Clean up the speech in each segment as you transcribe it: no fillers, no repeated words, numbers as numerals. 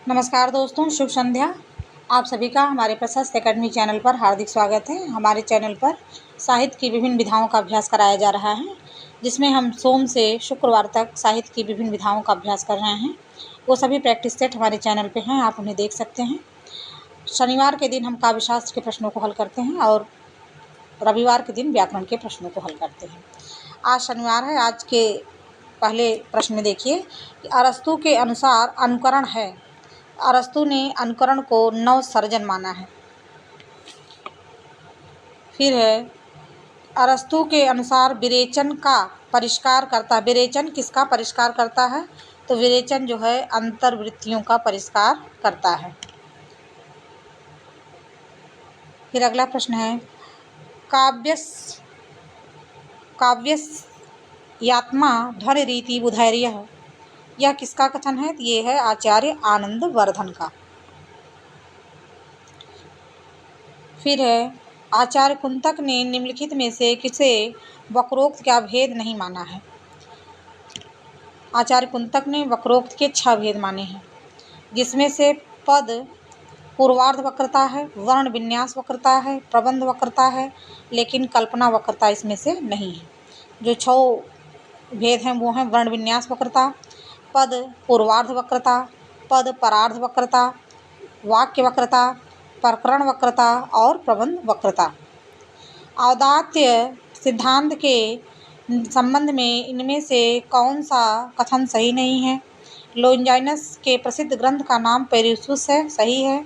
नमस्कार दोस्तों, शुभ संध्या। आप सभी का हमारे प्रशस्त एकेडमी चैनल पर हार्दिक स्वागत है। हमारे चैनल पर साहित्य की विभिन्न विधाओं का अभ्यास कराया जा रहा है, जिसमें हम सोम से शुक्रवार तक साहित्य की विभिन्न विधाओं का अभ्यास कर रहे हैं। वो सभी प्रैक्टिस सेट हमारे चैनल पे हैं, आप उन्हें देख सकते हैं। शनिवार के दिन हम काव्यशास्त्र के प्रश्नों को हल करते हैं और रविवार के दिन व्याकरण के प्रश्नों को हल करते हैं। आज शनिवार है। आज के पहले प्रश्न में देखिए कि अरस्तु के अनुसार अनुकरण है। अरस्तु ने अनुकरण को नवसर्जन माना है। फिर है अरस्तु के अनुसार विरेचन का परिष्कार करता है। विरेचन किसका परिष्कार करता है? तो विरेचन जो है अंतर्वृत्तियों का परिष्कार करता है। फिर अगला प्रश्न है काव्यस्यात्मा ध्वनि रीति बुधैर्य, यह किसका कथन है? ये है आचार्य आनंदवर्धन का। फिर है आचार्य कुंतक ने निम्नलिखित में से किसे वक्रोक्त का भेद नहीं माना है? आचार्य कुंतक ने वक्रोक्त के 6 भेद माने हैं, जिसमें से पद पूर्वार्ध वक्रता है, वर्ण विन्यास वक्रता है, प्रबंध वक्रता है, लेकिन कल्पना वक्रता इसमें से नहीं है। जो 6 भेद हैं वो हैं वर्ण विन्यास वक्रता, पद पूर्वार्ध वक्रता, पद परार्ध वक्रता, वाक्य वक्रता, प्रकरण वक्रता और प्रबंध वक्रता। औदात्य सिद्धांत के संबंध में इनमें से कौन सा कथन सही नहीं है? लोंजाइनस के प्रसिद्ध ग्रंथ का नाम पेरिसुस है, सही है।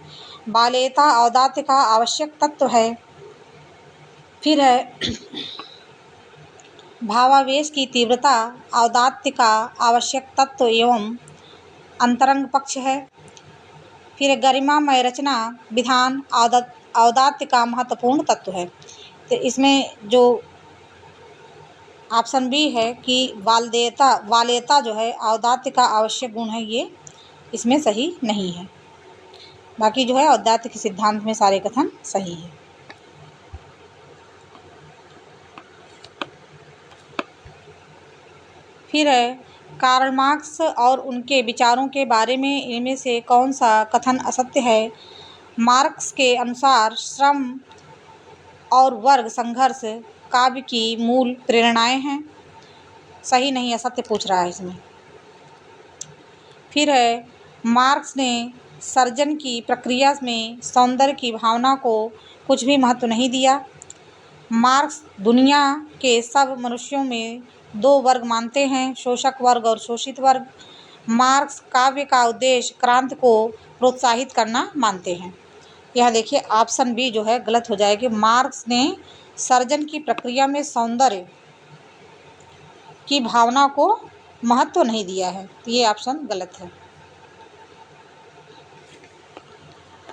बालेता औदात्य का आवश्यक तत्व है। फिर है भावावेश की तीव्रता औदात्य का आवश्यक तत्व एवं अंतरंग पक्ष है। फिर गरिमामय रचना विधान औदात्य का महत्वपूर्ण तत्व है। तो इसमें जो ऑप्शन बी है कि वालेता जो है औदात्य का आवश्यक गुण है, ये इसमें सही नहीं है। बाकी जो है औदात्य के सिद्धांत में सारे कथन सही है। फिर है कार्ल मार्क्स और उनके विचारों के बारे में इनमें से कौन सा कथन असत्य है? मार्क्स के अनुसार श्रम और वर्ग संघर्ष काव्य की मूल प्रेरणाएं हैं, सही नहीं, असत्य पूछ रहा है इसमें। फिर है मार्क्स ने सर्जन की प्रक्रिया में सौंदर्य की भावना को कुछ भी महत्व नहीं दिया। मार्क्स दुनिया के सब मनुष्यों में 2 वर्ग मानते हैं, शोषक वर्ग और शोषित वर्ग। मार्क्स काव्य का उद्देश्य क्रांति को प्रोत्साहित करना मानते हैं। यह देखिए ऑप्शन बी जो है गलत हो जाएगी। मार्क्स ने सर्जन की प्रक्रिया में सौंदर्य की भावना को महत्व नहीं दिया है, तो ये ऑप्शन गलत है,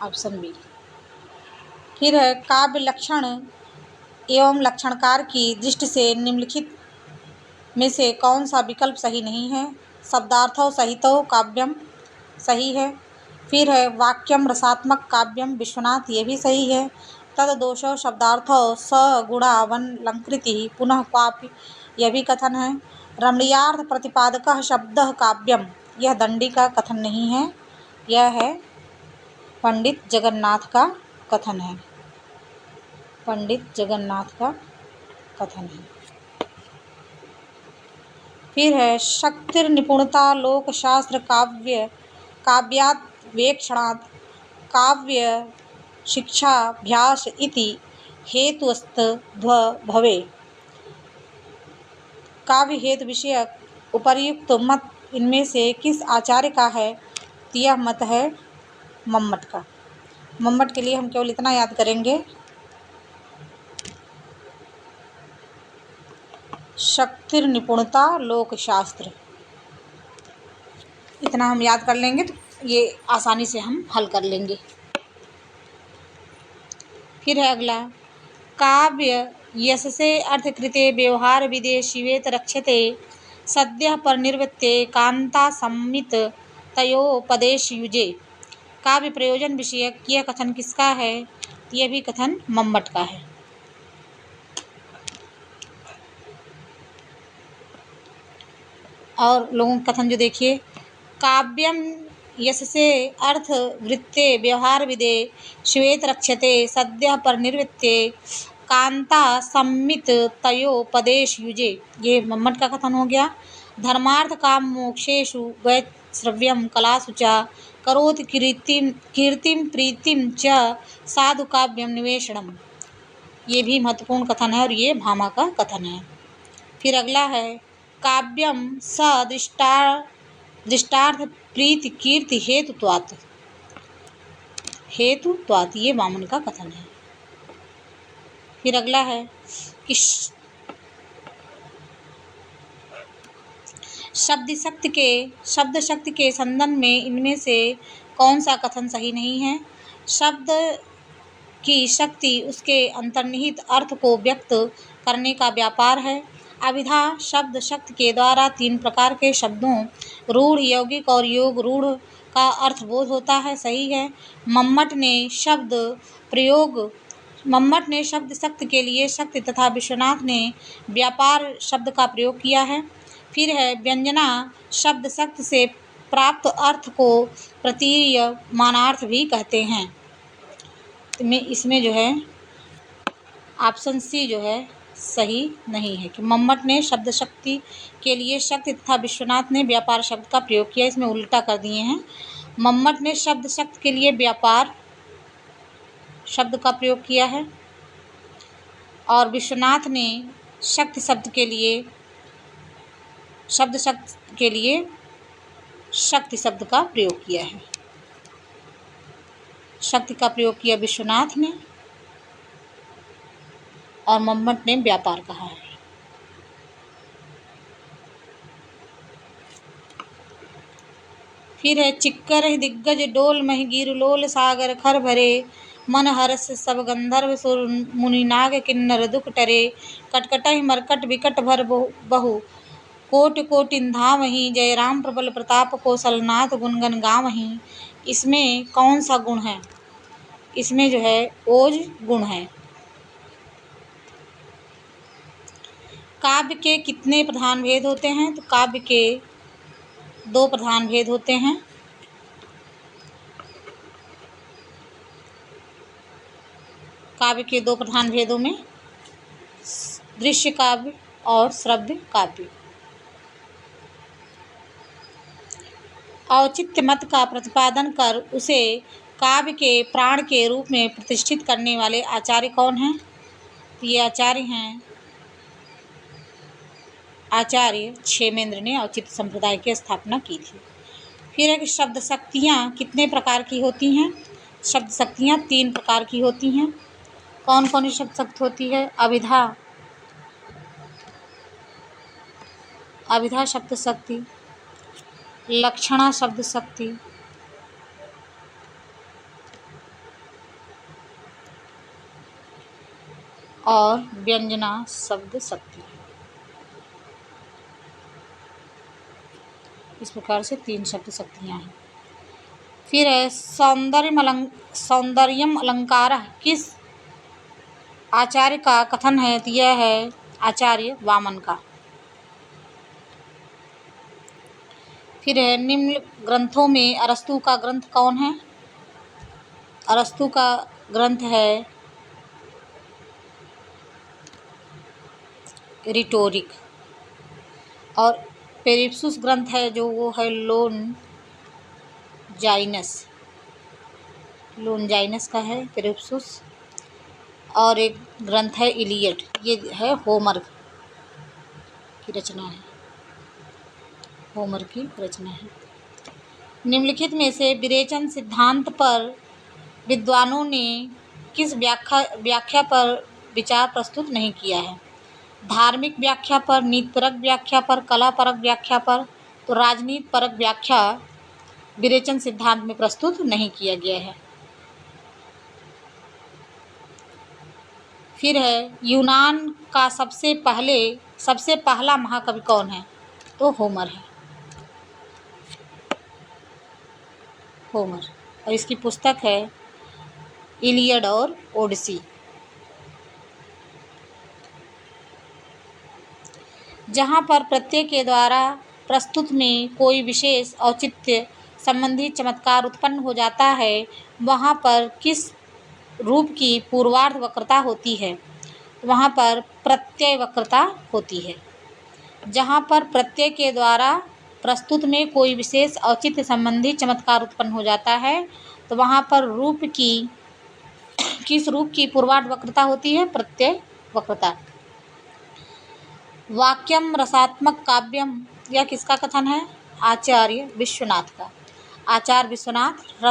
ऑप्शन बी। फिर है काव्य लक्षण एवं लक्षणकार की दृष्टि से निम्नलिखित में से कौन सा विकल्प सही नहीं है? शब्दार्थो सहितो काव्यम, सही है। फिर है वाक्यम रसात्मक काव्यम विश्वनाथ, ये भी सही है। तद दोषो शब्दार्थो सगुणावलंकृति पुनः क्वापि, यह भी कथन है। रमणीयार्थ प्रतिपादकः शब्दः काव्यम, यह दंडी का कथन नहीं है, यह है पंडित जगन्नाथ का कथन है, पंडित जगन्नाथ का कथन है। फिर है शक्तिर निपुणता लोकशास्त्र काव्यावेक्षणात् काव्य शिक्षाभ्यास इति हेतुस्तद्भवे। काव्य हेतु विषयक उपर्युक्त मत इनमें से किस आचार्य का है? तो यह मत है मम्मट का। मम्मट के लिए हम केवल इतना याद करेंगे, शक्तिर निपुणता लोकशास्त्र, इतना हम याद कर लेंगे तो ये आसानी से हम हल कर लेंगे। फिर है अगला काव्य यशसे अर्थकृते व्यवहार विदे शिवेत रक्षते सद्यः परिनिर्वृत्ते कांता सम्मित तयोपदेश युजे। काव्य प्रयोजन विषयक यह कथन किसका है? यह भी कथन मम्मट का है। और लोगों का कथन जो देखिए, काव्यम यशसे अर्थ वृत्ते व्यवहार विदे श्वेत रक्षते सद्यः परिनिर्वृत्ते कांता सम्मित तयोपदेश युजे। ये मम्मट का कथन हो गया। धर्मार्थ काम मोक्षेषु वैश्रव्यम कलासु च करोति कीर्तिम प्रीतिम च साधु काव्यम निवेशनम। ये भी महत्वपूर्ण कथन है और ये भामा का कथन है। फिर अगला है काव्यम दृष्टार्थ प्रीति कीर्ति हेतुत्वात्। ये वामन का कथन है। फिर अगला है कि शब्द शक्ति के संदर्भ में इनमें से कौन सा कथन सही नहीं है। शब्द की शक्ति उसके अंतर्निहित अर्थ को व्यक्त करने का व्यापार है। अभिधा शब्द शक्ति के द्वारा 3 प्रकार के शब्दों रूढ़, यौगिक और योग रूढ़ का अर्थबोध होता है, सही है। मम्मट ने शब्द शक्ति के लिए शक्ति तथा विश्वनाथ ने व्यापार शब्द का प्रयोग किया है। फिर है व्यंजना शब्द शक्ति से प्राप्त अर्थ को प्रतीयमानार्थ भी कहते हैं। इसमें जो है ऑप्शन सी जो है सही नहीं है कि मम्मट ने शब्द शक्ति के लिए शक्ति तथा विश्वनाथ ने व्यापार शब्द का प्रयोग किया। इसमें उल्टा कर दिए हैं। मम्मट ने शब्द शक्ति के लिए व्यापार शब्द का प्रयोग किया है और विश्वनाथ ने शक्ति शब्द के लिए शब्द शक्ति के लिए शक्ति शब्द का प्रयोग किया है। शक्ति का प्रयोग किया विश्वनाथ ने और मम्मट ने व्यापार कहा है। फिर है चिक्कर दिग्गज डोल महि गिरलोल सागर खर भरे मन हरस सब गंधर्व सुर मुनि नाग किन्नर दुख टरे कटकटहि मरकट विकट भर बहु कोट कोटिन धामहि जय राम प्रबल प्रताप कौशलनाथ गुणगन गावहि। इसमें कौन सा गुण है। इसमें जो है ओज गुण है। काव्य के कितने प्रधान भेद होते हैं। तो काव्य के 2 प्रधान भेद होते हैं। काव्य के 2 प्रधान भेदों में दृश्य काव्य और श्रव्य काव्य। औचित्य मत का प्रतिपादन कर उसे काव्य के प्राण के रूप में प्रतिष्ठित करने वाले आचार्य कौन हैं। ये आचार्य हैं आचार्य क्षेमेंद्र ने औचित्य संप्रदाय की स्थापना की थी। फिर है कि शब्द शक्तियाँ कितने प्रकार की होती हैं। शब्द शक्तियाँ 3 प्रकार की होती हैं। कौन कौन सी शब्द शक्ति होती है। अभिधा शब्द शक्ति, लक्षणा शब्द शक्ति, और व्यंजना शब्द शक्ति। इस प्रकार से 3 शब्द शक्तियाँ हैं। फिर है सौंदर्यम अलंकार किस आचार्य का कथन है। तो यह है आचार्य वामन का। फिर है निम्न ग्रंथों में अरस्तु का ग्रंथ कौन है। अरस्तु का ग्रंथ है रिटोरिक और पेरिप्सुस ग्रंथ है जो वो है लोनजाइनस का है पेरिप्सुस। और एक ग्रंथ है इलियड, ये है होमर की रचना है। होमर की रचना है। निम्नलिखित में से विरेचन सिद्धांत पर विद्वानों ने किस व्याख्या पर विचार प्रस्तुत नहीं किया है। धार्मिक व्याख्या पर, नीतिपरक व्याख्या पर, कलापरक व्याख्या पर। तो राजनीति परक व्याख्या विरेचन सिद्धांत में प्रस्तुत नहीं किया गया है। फिर है यूनान का सबसे पहला महाकवि कौन है। तो होमर है। होमर और इसकी पुस्तक है इलियड और ओडिसी। जहाँ पर प्रत्यय के द्वारा प्रस्तुत में कोई विशेष औचित्य संबंधी चमत्कार उत्पन्न हो जाता है वहाँ पर किस रूप की पूर्वार्ध वक्रता होती है? वहाँ पर प्रत्यय वक्रता होती है। जहाँ पर प्रत्यय के द्वारा प्रस्तुत में कोई विशेष औचित्य संबंधी चमत्कार उत्पन्न हो जाता है तो वहाँ पर किस रूप की पूर्वार्ध वक्रता होती है? प्रत्यय वक्रता। वाक्यम रसात्मक काव्यम, यह किसका कथन है? आचार्य विश्वनाथ का। आचार्य विश्वनाथ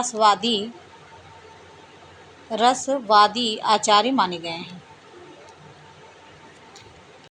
रसवादी आचार्य माने गए हैं।